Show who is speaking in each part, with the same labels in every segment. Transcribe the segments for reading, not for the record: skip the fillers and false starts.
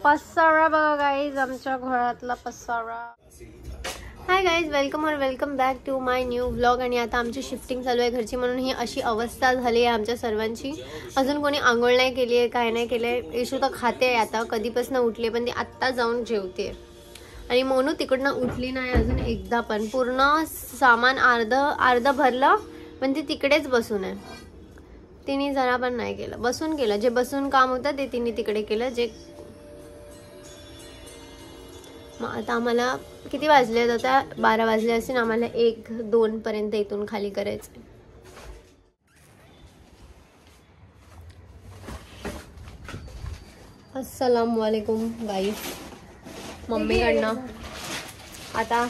Speaker 1: पसारा बघा गाईज, आमच्या घरातला पसारा. Hi guys, welcome back to my new vlog. आणि आता आमची शिफ्टिंग चालू आहे घरची, म्हणून ही अशी अवस्था झाली आहे आमच्या सर्वांची. अजून कोणी आंघोळ नाही केली आहे, काय नाही केलं आहे. येशू तर खाते आहे आता, कधीपासून उठली, पण ती आत्ता जाऊन जेवते. आणि मोनू तिकडनं उठली नाही अजून एकदा पण. पूर्ण सामान अर्ध भरलं, पण ती तिकडेच बसून आहे. तिने जरा पण नाही केलं, बसून केलं. जे बसून काम होतं ते तिने तिकडे केलं. जे मग आता आम्हाला किती वाजले, आता 12 वाजले असतील. आम्हाला 1-2 पर्यंत इथून खाली करायचं. अस्सलाम वालेकुम गाईस. मम्मीकडनं आता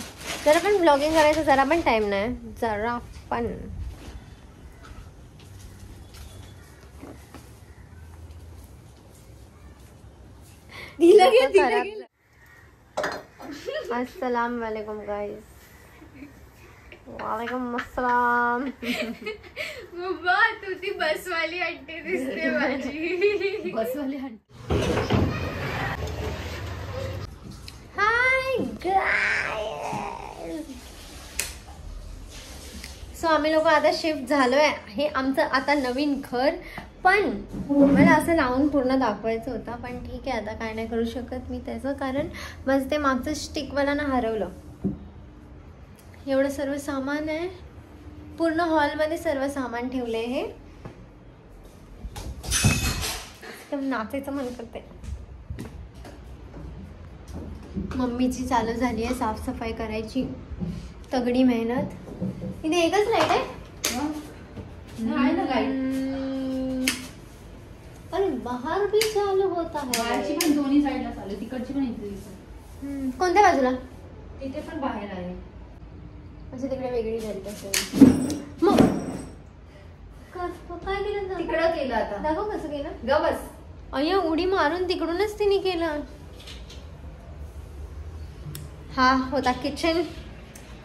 Speaker 1: जरा पण ब्लॉगिंग करायचं, जरा पण टाइम नाही, जरा पण. अस्सलाम वालेकुम गाइस. वालेकुम अस्सलाम.
Speaker 2: मुब्बा तू ती बसवाली आंटी दिसते माझी.
Speaker 1: बसवाली आंटी. Hi guys. सो आम्ही लोक आता शिफ्ट झालोय. हे आमचं आता नवीन घर. पण मला असं लावून पूर्ण दाखवायचं होतं, पण ठीक आहे, आता काय नाही करू शकत मी त्याचं. कारण माझं ते मागचं स्टिकवाला ना हरवलं. एवढं सर्व सामान आहे, पूर्ण हॉलमध्ये सर्व सामान ठेवलंय. हे नाचायचं मन करते. मम्मीची चालू झाली आहे साफसफाई करायची, तगडी मेहनत. इथे एकच लाईट आहे ना लाईट. अरे बाहेर भी चालू होता है.
Speaker 2: बाहेरची पण दोन्ही साईडला चालू, तिकडची पण इथे.
Speaker 1: कोणत्या बाजूला?
Speaker 2: तिथे पण बाहेर आहे.
Speaker 1: म्हणजे तिकडे वेगळी झाली तसं. मग काय केलं?
Speaker 2: तिकडं केलं. आता
Speaker 1: दाखव कसं केलं.
Speaker 2: ग बस.
Speaker 1: अय्या उडी मारून तिकडूनच तिने केलं. हा होता किचन.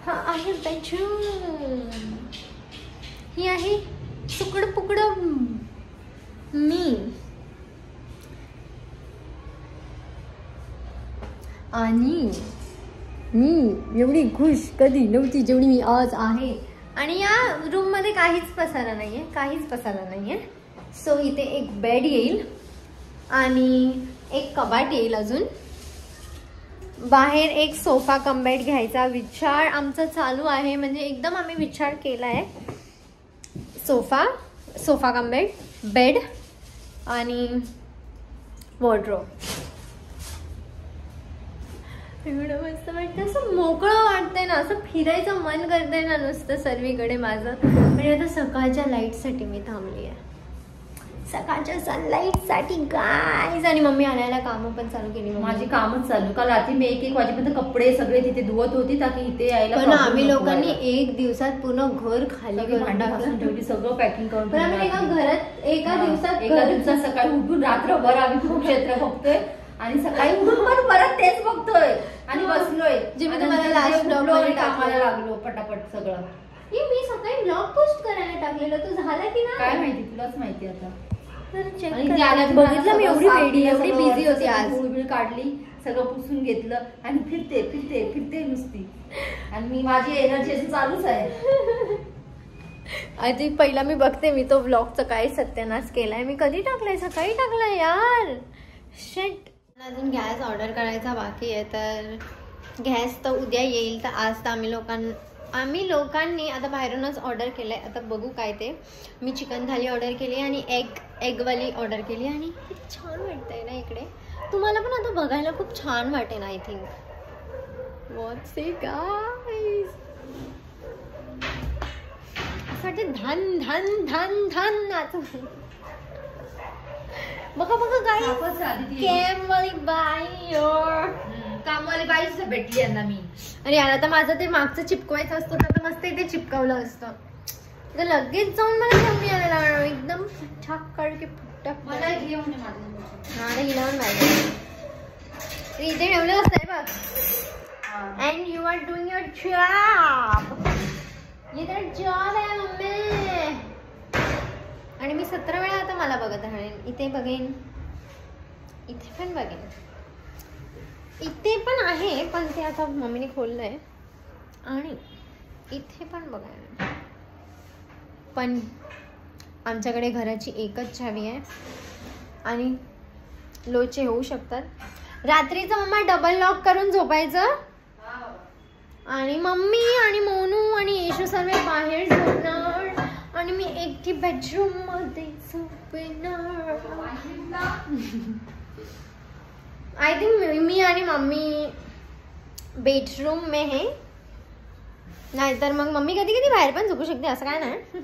Speaker 1: हा आहे बेडरूम. ही आहे सुकड पुकड मी. आणि मी एवढी खुश कधी नव्हती जेवढी मी आज आहे. आणि या रूम मध्ये काहीच पसारा नाहीये, सो इथे एक बेड येईल आणि एक कबाट येईल. अजून बाहेर एक सोफा कम बेड घ्यायचा विचार आमचा चालू आहे. म्हणजे एकदम आम्ही विचार केलाय. सोफा कम बेड आणि वॉर्डरोब. एवढं मस्त वाटतं, असं मोकळं वाटतंय ना, असं फिरायचं मन करतंय ना नुसतं सर्वीकडे माझं. आणि आता सकाळच्या लाईटसाठी मी थांबली आहे, सकाळच्या सनलाईटसाठी गाईज. आणि मम्मी आणायला कामं पण चालू केली.
Speaker 2: माझी कामच चालू. काल रात्री मी 1-1 वाजेपर्यंत कपडे सगळे तिथे धुवत होती, ताकी इथे यायला.
Speaker 1: पण आम्ही लोकांनी 1 दिवसात पूर्ण घर खाली
Speaker 2: करून ठेवली, सगळं पॅकिंग करून.
Speaker 1: पण आम्ही एका दिवसात
Speaker 2: सकाळी उठून रात्रभर आम्ही कुरुक्षेत्र बघतोय आणि सकाळी उठून पण परत तेच बघतोय आणि बसलोय.
Speaker 1: जे मी तुम्हाला लास्ट ब्लॉग
Speaker 2: कामाला लागलो पटापट सगळं.
Speaker 1: मी सकाळी ब्लॉग पोस्ट करायला टाकलेलं, तो झाला की नाही
Speaker 2: काय माहिती, तुलाच माहिती. आता
Speaker 1: बघितलं मी, एवढी बिझी होती आज.
Speaker 2: धूळ काढली, सगळं पुसून घेतलं आणि फिरते नुसती. आणि मी माझी एनर्जी चालूच आहे.
Speaker 1: आधी पहिला मी बघते मी तो व्लॉगचा काय सत्यानाश केलाय. मी कधी टाकलाय? सकाळी टाकलाय यार. शिट. अजून गॅस ऑर्डर करायचा बाकी आहे, तर गॅस तर उद्या येईल. तर आज तर आम्ही लोकांनी आता बाहेरूनच ऑर्डर केलंय. आता बघू काय ते. मी चिकन थाली ऑर्डर केली आणि एगवाली ऑर्डर केली. आणि किती छान वाटतंय ना इकडे. तुम्हाला पण आता बघायला खूप छान वाटेल I think. What's it guys. असं वाटते धन धन धन धन नाचू. बघा गाईज, कॅमवाली बाई
Speaker 2: कामवाली बाईच भेटली यांना मी.
Speaker 1: अरे यार, आता माझं ते मागचं चिपकवायचं असतं तर मस्त इथे चिपकवलं असतं. तर लगेच जाऊन मला घेऊन यायला लागणार एकदम छाक काढके फुटक.
Speaker 2: मला घेऊन
Speaker 1: हिलावून पाहिजे. इथे ठेवलं असतंय बघ. And you are doing your job. ये तर जॉब आहे मम्मी. आणि मी 17 वेळा आता मला बघत राहीन. इथे बघेन, इथे पण बघेन. इथे पण आहे, पण ते आता मम्मीने खोललंय. आणि इथे पण बघा, पण आमच्याकडे घराची एकच चावी आहे आणि लोचे होऊ शकतात. रात्रीचं मम्मा डबल लॉक करून झोपायचं आणि मम्मी आणि मोनू आणि येशू सर्व बाहेर झोपणार आणि मी एकटी बेडरूम मध्ये झोपणार. आय थिंक मी आणि मम्मी बेडरूम में है, नाहीतर मग मम्मी कधी कधी बाहेर पण झोपू शकते, असं काय नाही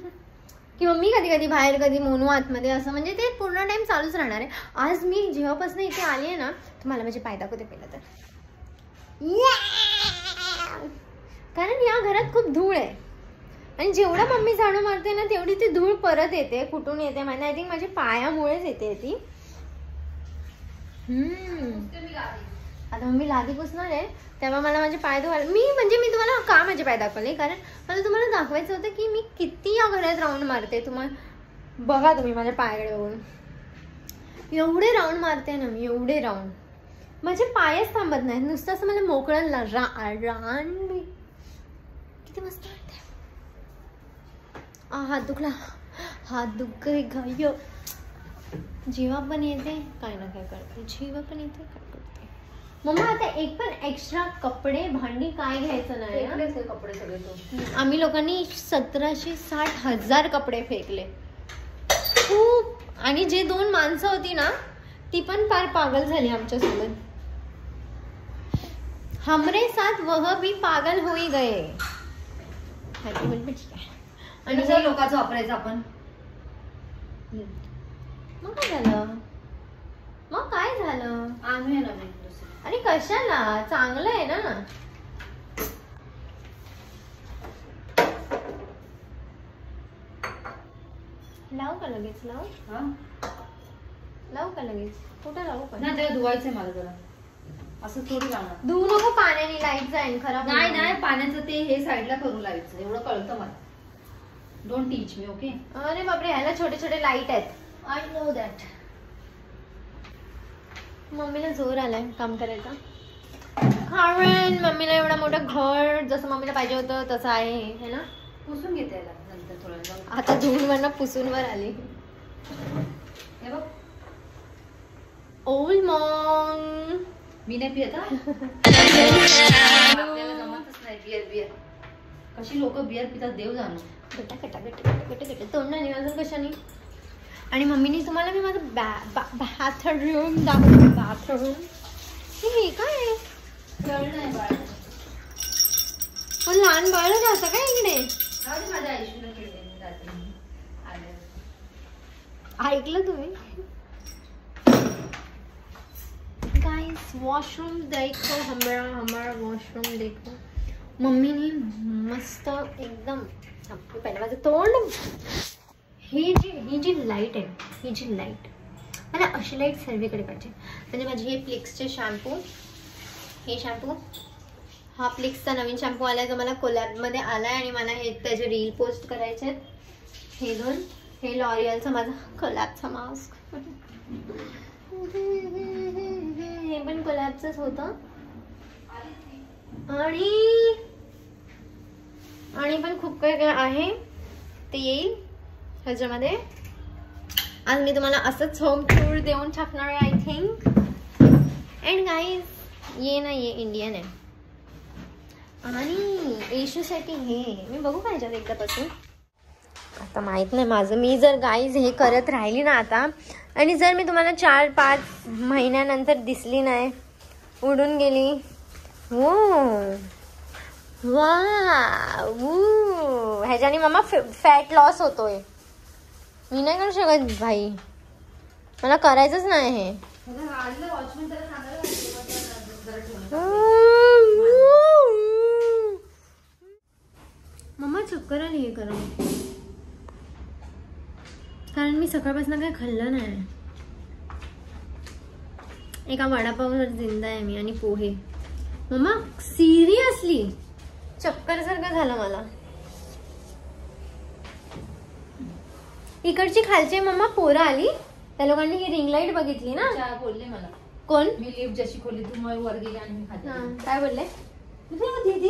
Speaker 1: की मम्मी कधी कधी बाहेर कधी मोनू आतमध्ये, असं म्हणजे ते पूर्ण टाइम चालूच राहणार आहे. आज मी जेव्हापासून इथे आली आहे ना, तुम्हाला माझे पाय दाखवते पहिलं तर. कारण या घरात खूप धूळ आहे आणि जेवढा मम्मी झाडू मारते ना तेवढी ती धूळ परत येते. कुठून येते माहिती, आय थिंक माझ्या पायामुळेच येते ती. आता मम्मी लादी पुसणार आहे तेव्हा मला माझे पाय धुवायला, मी तुम्हाला का माझे पाय दाखवले, कारण मला तुम्हाला दाखवायचं होतं की मी किती या घरात राऊंड मारते. तुम्हाला बघा, तुम्ही माझ्या पायाकडे बघून एवढे राऊंड मारते ना मी, एवढे राऊंड. माझे पायच थांबत नाहीत, नुसतं असं मला मोकळं रान किती मस्त वाटते. हात दुखला, हात दुखले गाय. जेव्हा पण येते काय ना काय करते, जेव्हा पण येते काय करते. मम्मा आता एक पण एक्स्ट्रा कपडे भांडी काय घ्यायचं नाही.
Speaker 2: कपडे सगळे तो
Speaker 1: आम्ही लोकांनी 1760,000 कपडे फेकले खूप. आणि जे 2 माणसं होती ना ती पण फार पागल झाली आमच्यासोबत. हमरे साथ वह भी पागल हो ही गए.
Speaker 2: आणि जर लोकांचं वापरायचं आपण,
Speaker 1: मग काय झालं, मग काय झालं,
Speaker 2: आणूया ना.
Speaker 1: अरे कशाला, चांगलं आहे ना. लावू का लगेच, लावू का लगेच, कुठं लावू पण
Speaker 2: नाही, त्याला धुवायचंय मला जरा. असं थोडी लावणार,
Speaker 1: धुवू नको पाण्याने, लाईट जाईल खराब.
Speaker 2: नाही पाण्याचं ते हे साईडला करून लावायचं, एवढं कळतं मला. Don't teach me, okay.
Speaker 1: अरे बापरे, ह्याला छोटे छोटे लाईट आहेत.
Speaker 2: I know that.
Speaker 1: मम्मीला जोर आलाय काम करायचा, कारण मम्मीला एवढं मोठं घर जसं मम्मीला पाहिजे होतं तसं आहे, है ना.
Speaker 2: पुसून घेते याला नंतर थोडं.
Speaker 1: आता धुवून पुसून वर आली.
Speaker 2: हे बघ,
Speaker 1: ओल्ड मॉम.
Speaker 2: मी नाही पित. आपल्याला जमतच नाही बियर. कशी लोक बियर पितात देव जाणो.
Speaker 1: तोंडाने अजून कशाने. आणि मम्मीने तुम्हाला मी माझं बाथरूम दाखवलं. बाथरूम हे काय
Speaker 2: नाही बाळ,
Speaker 1: पण लहान बाळ जातं का इकडे.
Speaker 2: माझ्या आयुष्याला खेळले जाते.
Speaker 1: ऐकलं तुम्ही गाइस, वॉशरूम देखो, हमारा वॉशरूम देखो. मम्मीने मस्त एकदम, पहिलं माझं तोंड. ही जी लाईट आहे, ही जी लाईट, मला अशी लाईट सर्वीकडे पाहिजे. म्हणजे माझी हे फ्लिक्सचे शॅम्पू, हे शॅम्पू, हा फ्लिक्सचा नवीन शॅम्पू आलाय जो मला कोलॅबमध्ये आलाय आणि मला हे त्याचे रील पोस्ट करायचे आहेत. हे 2, हे लॉरियलचा माझा कोलॅबचा मास्क, हे पण कोलॅबचंच होतं. आणि पण खूप काही आहे ते येईल ह्याच्यामध्ये. आज मी तुम्हाला असंच होम टूर देऊन टाकणार आहे आय थिंक. अँड गाईज, ये ना ये इंडियन आहे आणि येशूसाठी हे मी बघू का ह्याच्यात एकदापासून. आता माहीत नाही माझं, मी जर गाईज हे करत राहिली ना आता, आणि जर मी तुम्हाला 4-5 महिन्यानंतर दिसली नाही, उडून गेली, हो वा ह्याच्याने मम्मा फॅट लॉस होतोय. मी नाही करू शकत भाई, मला करायचंच नाही हे. मम्मा चक्कर आली हे करून, कारण मी सकाळपासून काही खाल्लं नाही. एका वडापाववर जिंदा आहे मी आणि पोहे. मम्मा सिरियसली चक्कर सारखं झालं मला. इकडची खालची मम्मा पोरं आली, त्या लोकांनी ही रिंग लाईट बघितली ना,
Speaker 2: बोलले मला
Speaker 1: कोण?
Speaker 2: मी लिफ्ट जशी खोली तू मग वर गेली आणि मी खाते.
Speaker 1: काय बोलले?
Speaker 2: दीदी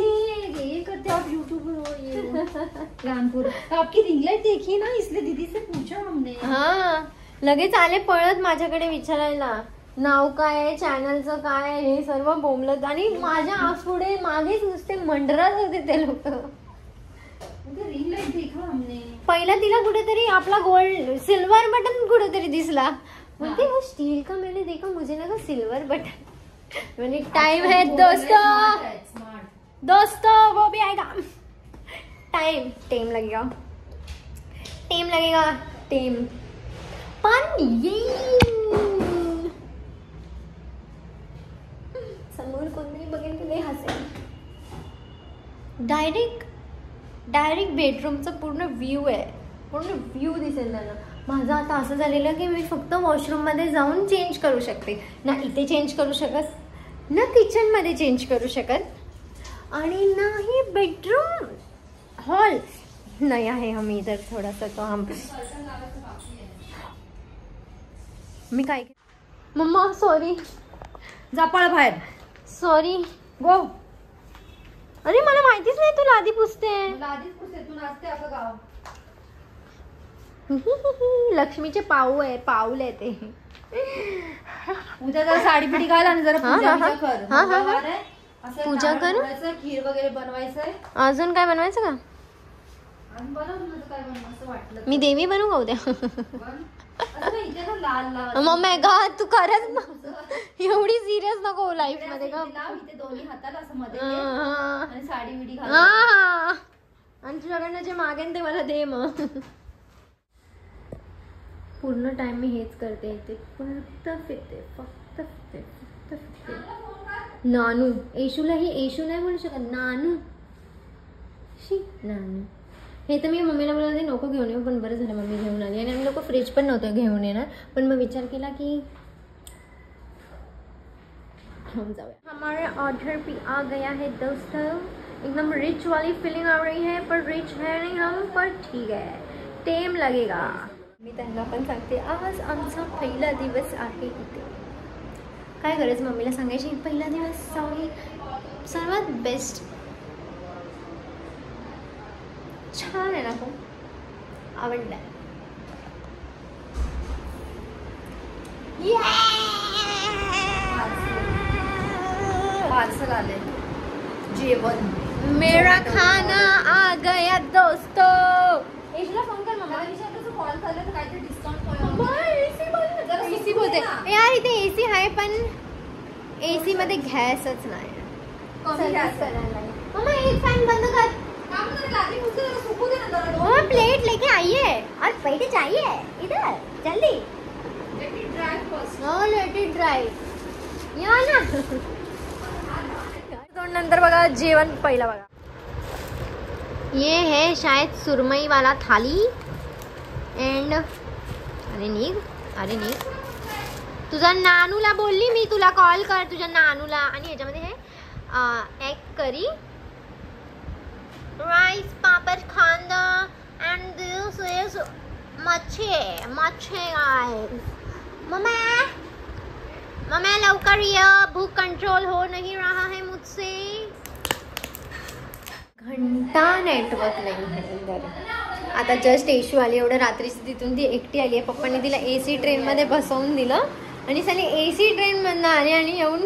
Speaker 2: ये करते आप यूट्यूब पर ये कानपुर आपकी रिंग लाइट देखी ना इसलिए दीदी से पूछा हमने.
Speaker 1: हा लगेच आले पळत माझ्याकडे विचारायला नाव काय, चॅनलचं काय, हे सर्व बोंबलत आणि माझ्या पुढे मागेच नुसते मंडरात होते ते लोक.
Speaker 2: रिंग लाइट देखा हमने.
Speaker 1: पहिला तिला कुठेतरी आपला गोल्ड सिल्वर बटन कुठेतरी दिसला. बोलते वो स्टील का मैंने देखा, मुझे लगा सिल्वर बटन. मैंने टाइम है दोस्तों वो भी आएगा. टाइम लगेगा पण ये समोर कोणतरी बघेल की नाही हसेल. डायरेक्ट बेडरूमचा पूर्ण व्ह्यू आहे, पूर्ण व्ह्यू दिसेल त्यांना. माझं आता असं झालेलं की मी फक्त वॉशरूम मध्ये जाऊन चेंज करू शकते, ना इथे चेंज करू शकत, ना किचन मध्ये चेंज करू शकत, आणि नाही बेडरूम हॉल नाही आहे. आम्ही इधर थोडासा तो हम मी काय मम्मा सॉरी
Speaker 2: जा पळ बाहेर.
Speaker 1: सॉरी
Speaker 2: गो.
Speaker 1: अरे मला माहितीच नाही तू लादी पुसते.
Speaker 2: मला आधीच पुसते तू नाचते अगं गाव.
Speaker 1: लक्ष्मीचे पाऊल आहे ते.
Speaker 2: उद्या जरा साडी पिढी घाल आणि जरा पूजा कर.
Speaker 1: पूजा कर,
Speaker 2: खीर वगैरे बनवायचंय.
Speaker 1: अजून काय बनवायचं का?
Speaker 2: काय बनवायचं वाटलं
Speaker 1: मी देवी बनवू का उद्या?
Speaker 2: इथे ना लाल लाल
Speaker 1: मम्मी गा तू खरंच एवढी सिरियस नको लाईफ मध्ये का?
Speaker 2: इथे दोन्ही हाताला असं मध्ये
Speaker 1: हा
Speaker 2: आणि साडी बिडी घाल.
Speaker 1: आणि तुझ्याकडनं जे मागेन ते मला दे. मग पूर्ण टाइम मी हेच करते, ते फक्त फिरते. नानू येशूलाही येशू नाही म्हणू शकत, नानू नानू. हे तर मी मम्मीला बोलले नको घेऊन येऊ, पण बरं झालं मम्मी घेऊन आली. आणि आम्ही लोक फ्रीज पण नव्हतं घेऊन येणार, पण मग विचार केला की हम जाऊया. हमारे ऑर्डर भी आ गया है दोस्तों. एकदम रिच वाली फीलिंग आ रही है, पर रिच है नहीं हम, पर ठीक है टाइम लगेगा. मी त्यांना पण सांगते आज आमचा पहिला दिवस आहे इथे. काय गरज मम्मीला सांगायची पहिला दिवस सॉरी सर्वात बेस्ट. छान आहे ना, खूप आवडलं.
Speaker 2: पार्सल आले जेवण.
Speaker 1: मेरा खाना आ गया दोस्तों.
Speaker 2: येशूला फोन कर मम्मा. विचारलं कॉल झालं तर काहीतरी डिस्काउंट
Speaker 1: एसी बोलते यार, इथे एसी आहे पण एसी मध्ये गॅसच नाही. मम्मा एक फॅन बंद कर. प्लेट लेके आइए और बैठे चाहिए इधर जल्दी. लेट इट ड्राई या ना. नंतर बघा जेवण पहिला बघा. ये है शायद सुरमई वाला थाली एंड अरे नीग तुझ्या नानूला बोलली मी तुला कॉल कर तुझ्या नानूला. आणि ह्याच्यामध्ये हे एग करी, राईस, पापड, कांदा एंड दिस इज मच्छी गाइस. मम्मा लवकर ये, भूख कंट्रोल हो नहीं रहा है मुझसे. घंटा नेटवर्क नाही आहे इधर. आता जस्ट येशू आली, एवढं रात्रीची तिथून ती एकटी आली आहे. पप्पांनी तिला एसी ट्रेन मध्ये बसवून दिलं आणि साली एसी ट्रेन मधनं आले आणि येऊन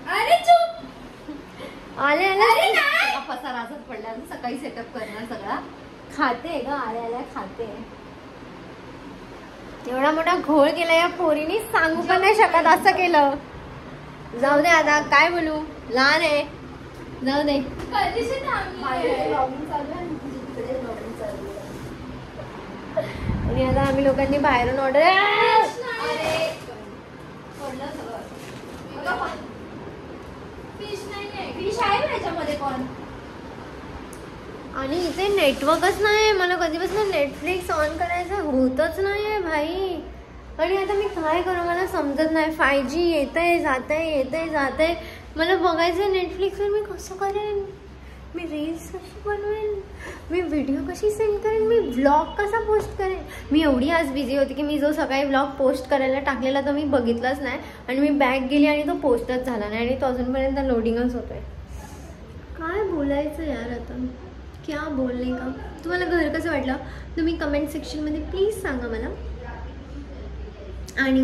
Speaker 1: आले
Speaker 2: पसारा पडला. सकाळी सेटअप करणार सगळा.
Speaker 1: खाते ग आल्या खाते. एवढा मोठा घोळ केला या पोरीने, सांगू पण नाही शकत असं केलं. जाऊ दे आता काय बोलू, लहान आहे जाऊ दे. आणि आता आम्ही लोकांनी बाहेरून ऑर्डर आणि इथे नेटवर्कच नाही. मला कधीपासून नेटफ्लिक्स ऑन करायचं होतच नाही भाई. आणि आता मी काय करू मला समजत नाही. 5G येतंय जातंय येतंय जातंय. मला बघायचं नेटफ्लिक्सवर, मी कसं करेन. मी रील्स कशी बनवेन, मी व्हिडिओ कशी सेंड करेन, मी व्लॉग कसा पोस्ट करेन. मी एवढी आज बिझी होती की मी जो सकाळी व्लॉग पोस्ट करायला टाकलेला तो मी बघितलाच नाही आणि मी बॅक गेली आणि तो पोस्टच झाला नाही आणि तो अजूनपर्यंत लोडिंगच होतोय. काय बोलायचं यार आता, क्या बोलणे का. तुम्हाला घर कसं वाटलं तुम्ही कमेंट सेक्शनमध्ये प्लीज सांगा मला. आणि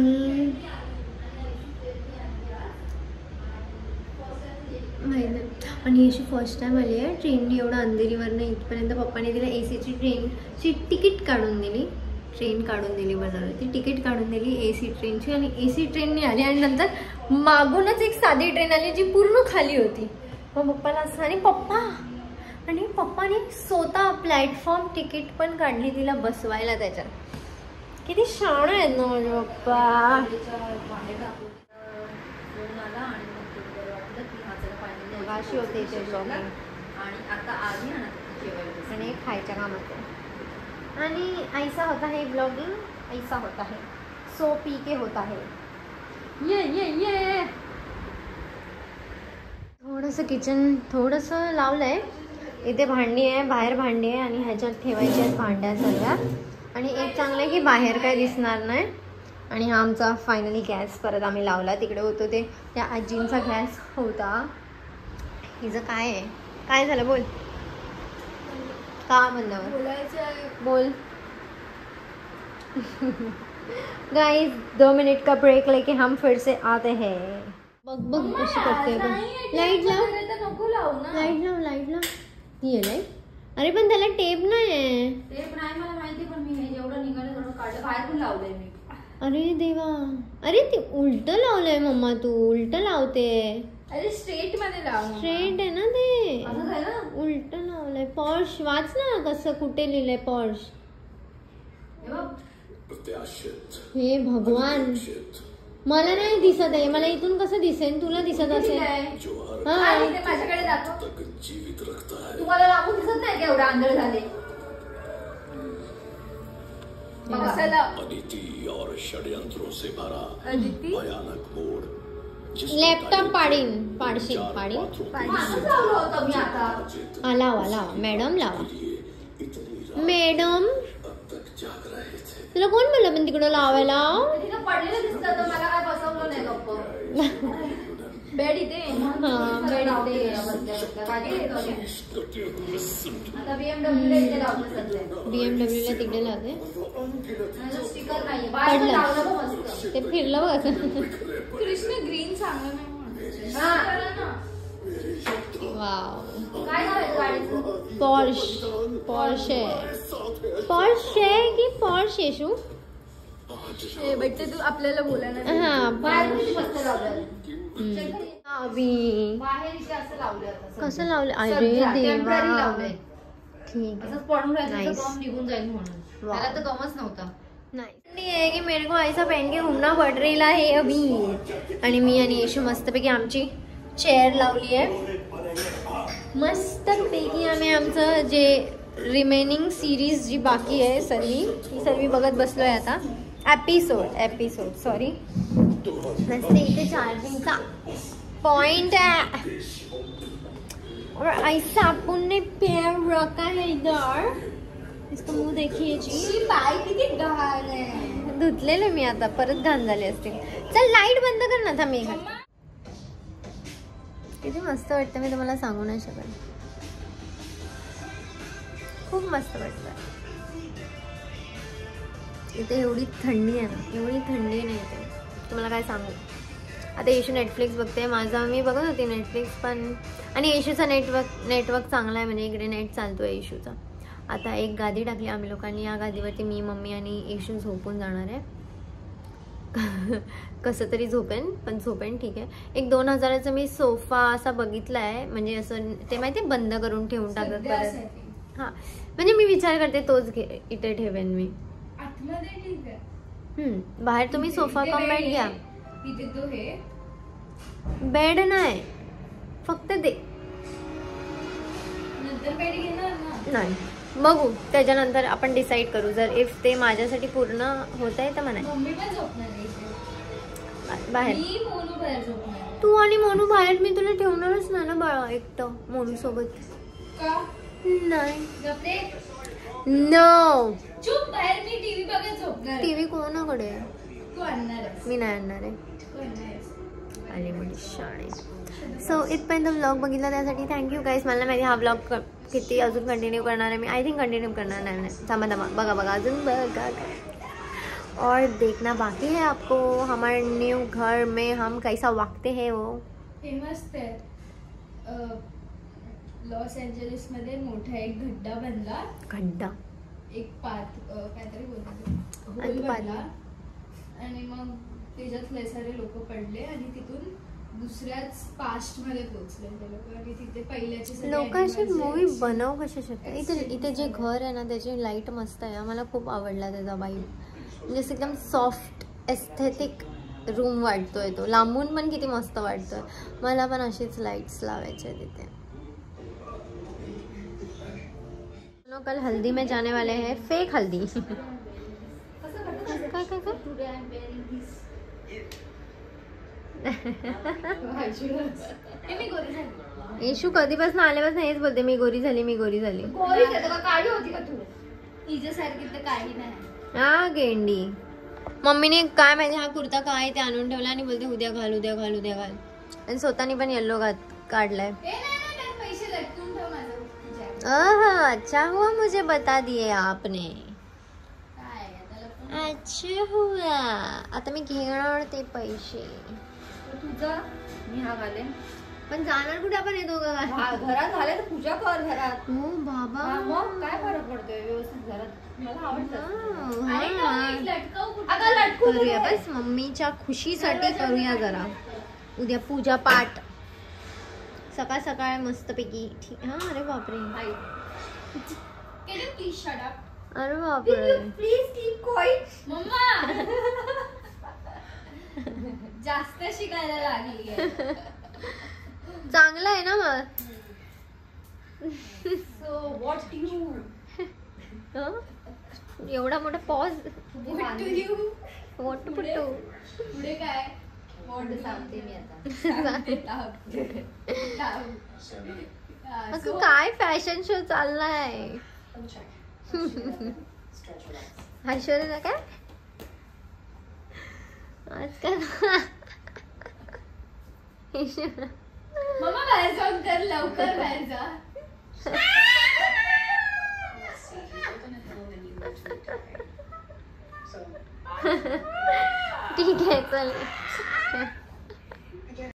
Speaker 1: माहीत नाही. आणि अशी फर्स्ट टाईम आली आहे ट्रेनने एवढं अंधेरीवरनं इथपर्यंत. पप्पाने तिला एसीची ट्रेनची तिकीट काढून दिली, ट्रेन काढून दिली बरोबर, ती तिकीट काढून दिली एसी ट्रेनची आणि एसी ट्रेनने आली आणि नंतर मागूनच एक साधी ट्रेन आली जी पूर्ण खाली होती. मग पप्पाला असं आणि पप्पाने स्वतः प्लॅटफॉर्म तिकीट पण काढली तिला बसवायला त्याच्यात. किती शाण आहेत ना माझे पप्पा. अशी होते इथे ब्लॉगिंग
Speaker 2: आणि आता आली ना
Speaker 1: आणि खायच्या कामात. आणि ऐसा होता है ब्लॉगिंग, ऐसा होता है, सो पी के होता है. ये थोडंसं किचन थोडंसं लावलं आहे. इथे भांडी आहे, बाहेर भांडी आहे आणि ह्याच्यात ठेवायच्या आहेत भांड्या सगळ्या. आणि एक चांगलं आहे की बाहेर काय दिसणार नाही. आणि हा आमचा फायनली गॅस परत आम्ही लावला. तिकडे होतो ते त्या आजींचा गॅस होता. हिचं काय आहे, काय झालं बोल, का म्हणलं
Speaker 2: बोलायचं
Speaker 1: बोल. गाइस 2 मिनट का ब्रेक लेके हम फिर से आते हैं. बघ कशी करते. लाईट लाव,
Speaker 2: नको लावू ना.
Speaker 1: लाईट लाव. ती आहे लाईट. अरे पण त्याला टेप नाही आहे.
Speaker 2: टेप नाही मला माहिती, पण मी हे जेवढं निघालं तेवढं काढलं. बाहेर पण लावलंय मी.
Speaker 1: अरे देवा, अरे ते उलट लावलंय मम्मा, तू उलट लावते.
Speaker 2: अरे स्ट्रेट मध्ये लाव.
Speaker 1: स्ट्रेट आहे ना ते,
Speaker 2: असं झालं.
Speaker 1: उलट लावलंय. पॉर्श वाच ना कसं, कुठे लिहिलंय पॉर्श. हे भगवान, मला नाही दिसत आहे. मला इथून कसं दिसेल, तुला दिसत असेल.
Speaker 2: माझ्याकडे दाखव. तुम्हाला लागून दिसत नाही का एवढं आंधळ झाले.
Speaker 1: लॅपटॉप पाडशील. लावा मॅडम, लावा मॅडम. तुला कोण म्हणलं पण तिकडं लावायला.
Speaker 2: पडलेलं दिसतं तर मला काय बसवलं नाही गप्प. बेड इथे. आता BMW इथे लावलं सध्या.
Speaker 1: BMW ला तिकडे लावते.
Speaker 2: स्टिकर नाही
Speaker 1: पडलं ते फिरलं बघ असं.
Speaker 2: कृष्ण ग्रीन चांगलं नाही.
Speaker 1: वाव,
Speaker 2: काय नाव आहे गाडीचं.
Speaker 1: पॉर्श आहे की पॉर्श येशू.
Speaker 2: भेटते तू आपल्याला बोलायला.
Speaker 1: हा
Speaker 2: बाहेर
Speaker 1: कसं लावलं. अरे देवा, ठीक
Speaker 2: असंच पडून राहायचं, निघून जाईल म्हणून. मला तर गमच नव्हता.
Speaker 1: नहीं है कि मेरे को ऐसा पहन के घूमना पड़ रहा है अभी. आणि मी आणि येशू मस्तपैकी आमची चेअर लावली आहे. मस्तपैकी आम्ही आमचं जे रिमेनिंग सिरीज जी बाकी आहे ती सर्वी बघत बसलोय आता. Episode sorry. नसते इथे चार्जिंगचा पॉइंट है और ऐसा अपन ने पैर रखा है इधर. इसका मुंह देखिए जी.
Speaker 2: पाय किती घाण आहे.
Speaker 1: धुतलेले मी आता, परत घाण झाले असतील. चल लाईट बंद कर ना. थांब मी किती मस्त वाटतं, मी तुम्हाला सांगू नाही शकत. खूप मस्त वाटतं. इथे एवढी थंडी आहे ना, एवढी थंडी नाही इथे, तुम्हाला काय सांगू. आता येशू नेटफ्लिक्स बघते. मी बघत होती नेटफ्लिक्स पण. आणि येशूचा नेटवर्क चांगला आहे, म्हणजे इकडे नेट चालतो आहे येशूचा. आता एक गादी टाकली आम्ही लोकांनी. या गादीवरती मी, मम्मी आणि येशू झोपून जाणार आहे. कसं तरी झोपेन ठीक आहे. एक 2000चा मी सोफा असा बघितला आहे, म्हणजे असं ते माहिती आहे बंद करून ठेवून टाकत परत. हां, म्हणजे मी विचार करते तोच इथे ठेवेन मी. बाहेर तुम्ही सोफा कम बेड घ्या. बेड नाही, फक्त ते नाही. बघू त्याच्यानंतर आपण डिसाईड करू. जर इफ ते माझ्यासाठी पूर्ण होत आहे तर म्हणा. बाहेर तू आणि मोनू बाहेर. मी तुला ठेवणारच नाही ना बाळा एकटं मोनू सोबत. नाही
Speaker 2: गप्रे
Speaker 1: नो
Speaker 2: चुप बाहेर मी टीव्ही बघत झोपणार
Speaker 1: टीव्ही कोणाकडे आहे?
Speaker 2: तू आणणार आहेस.
Speaker 1: मी नाही आणणार आहे.
Speaker 2: तू आणणार आहेस.
Speaker 1: आणि म्हणजे शाळे. सो इथपर्यंत व्लॉग बघितला त्यासाठी थँक्यू गाईज. मला माहिती हा व्लॉग किती अजून कंटिन्यू करणार आहे मी. आय थिंक कंटिन्यू करणार नाही. थांबा बघा अजून बघा. और देखना बाकी है आपको हमारे न्यू घर में हम कैसा वागते हैं वो.
Speaker 2: हे मस्त आहे. लॉस एंजलिस मध्ये मोठा एक खड्डा बनला.
Speaker 1: खड्डा
Speaker 2: एक काहीतरी बोलतो होल
Speaker 1: पात.
Speaker 2: बनला आणि मग त्याच्यात लय सारे लोक पडले आणि तिथून दुसऱ्याच पास्ट मध्ये पोहोचले ते लोक आणि तिथे पहिल्याचे
Speaker 1: लोक अशी मूवी बनवू कशा शकतात. इथे जे घर आहे ना त्याची लाईट मस्त आहे. मला खूप आवडला त्याचा वाईब. म्हणजे एकदम सॉफ्ट एस्थेटिक रूम वाटतोय तो. लांबून पण किती मस्त वाटतोय. मला पण अशीच लाईट्स लावायचे तिथे. कल हल्दी में जाने वाले हैं. फेक हल्दी. येशू कधीपासून आल्यापासून हेच बोलते मी गोरी झाली.
Speaker 2: काळी होती का तू हिच्यासारखी तर काही नाही.
Speaker 1: हा गेंडी. मम्मीने काय माहिती हा कुर्ता काय ते आणून ठेवला आणि बोलते उद्या घाल. आणि स्वतःनी पण येल्लो काढलाय. अच्छा हुआ मुझे बता दिए आपने. अच्छा हुआ. आता मी घेणार ते पैसे.
Speaker 2: तुझा मी हा घाले
Speaker 1: पण जाणार कुठे आपण येतो
Speaker 2: घरात झाले तर पूजा कर घरात.
Speaker 1: हो बाबा
Speaker 2: मग काय फरक पडतोय व्यवस्थित घरात. मला आवडतं.
Speaker 1: करूया बस मम्मीच्या खुशीसाठी करूया जरा. उद्या पूजा पाठ सकाळ सकाळ मस्तपैकी. ठीक. हा अरे बापरे.
Speaker 2: Can you please shut up?
Speaker 1: अरे बापरे.
Speaker 2: Please keep quiet. मम्मा जास्त शिकायला लागली.
Speaker 1: चांगलं आहे ना मग.
Speaker 2: So what do you?
Speaker 1: एवढा मोठा pause.
Speaker 2: What do you?
Speaker 1: What पुटू.
Speaker 2: पुढे काय? वॉट सांगते मी आता.
Speaker 1: अगं काय फॅशन शो चाललाय. ऐश्वर्या काय आजकाल.
Speaker 2: मम्मा बाहेर जाऊन कर लवकर बाहेर जा.
Speaker 1: ठीक आहे चल.